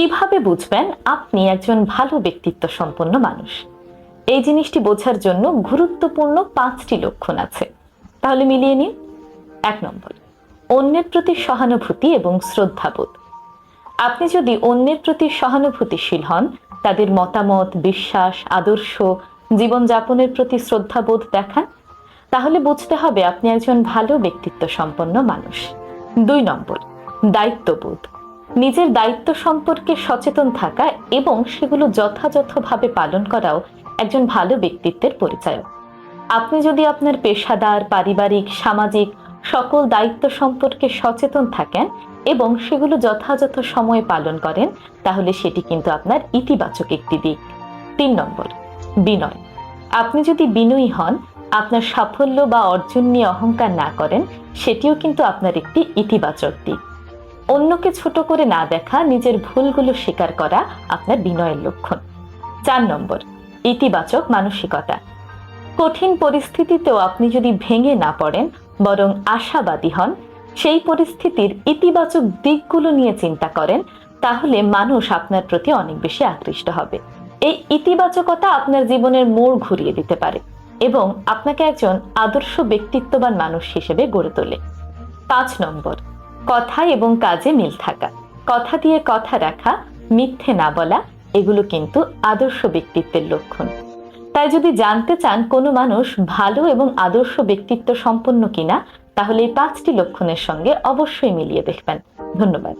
কিভাবে বুঝবেন আপনি একজন ভালো ব্যক্তিত্ব সম্পন্ন মানুষ? এই জিনিসটি বোঝার জন্য গুরুত্বপূর্ণ 5টি লক্ষণ আছে। তাহলে মিলিয়ে নিন। 1 নম্বর, অন্যের প্রতি সহানুভূতি এবং শ্রদ্ধাবোধ। আপনি যদি অন্যের প্রতি সহানুভূতিশীল হন, তাদের মতামত, বিশ্বাস, আদর্শ, জীবনযাপনের প্রতি শ্রদ্ধাবোধ দেখান, তাহলে বুঝতে হবে আপনি একজন ভালো ব্যক্তিত্ব সম্পন্ন মানুষ। 2 নম্বর, দায়িত্ববোধ। নিজের দায়িত্ব সম্পর্কে সচেতন থাকা এবং সেগুলো যথাযথভাবে পালন করাও একজন ভালো ব্যক্তিত্বের পরিচয়। আপনি যদি আপনার পেশাদার, পারিবারিক, সামাজিক সকল দায়িত্ব সম্পর্কে সচেতন থাকেন এবং সেগুলো যথাযথ সময়ে পালন করেন, তাহলে সেটি কিন্তু আপনার ইতিবাচক একটি দিক। 3 নম্বর, বিনয়। আপনি যদি বিনয়ী হন, আপনার সাফল্য বা অর্জন নিয়ে অহংকার না করেন, সেটিও কিন্তু আপনার একটি ইতিবাচক দিক। অন্যকে ছোট করে না দেখা, নিজের ভুলগুলো স্বীকার করা আপনার বিনয়ের লক্ষণ। 4 নম্বর, ইতিবাচক মানসিকতা। কঠিন পরিস্থিতিতেও আপনি যদি ভেঙে না পড়েন, বরং আশাবাদী হন, সেই পরিস্থিতির ইতিবাচক দিকগুলো নিয়ে চিন্তা করেন, তাহলে মানুষ আপনার প্রতি অনেক বেশি আকৃষ্ট হবে। এই ইতিবাচকতা আপনার জীবনের মোড় ঘুরিয়ে দিতে পারে এবং আপনাকে একজন আদর্শ ব্যক্তিত্ববান মানুষ হিসেবে গড়ে তোলে। 5 নম্বর, কথা এবং কাজে মিল থাকা। কথা দিয়ে কথা রাখা, মিথ্যে না বলা, এগুলো কিন্তু আদর্শ ব্যক্তিত্বের লক্ষণ। তাই যদি জানতে চান কোনো মানুষ ভালো এবং আদর্শ ব্যক্তিত্ব সম্পন্ন কিনা, তাহলে এই 5টি লক্ষণের সঙ্গে অবশ্যই মিলিয়ে দেখবেন। ধন্যবাদ।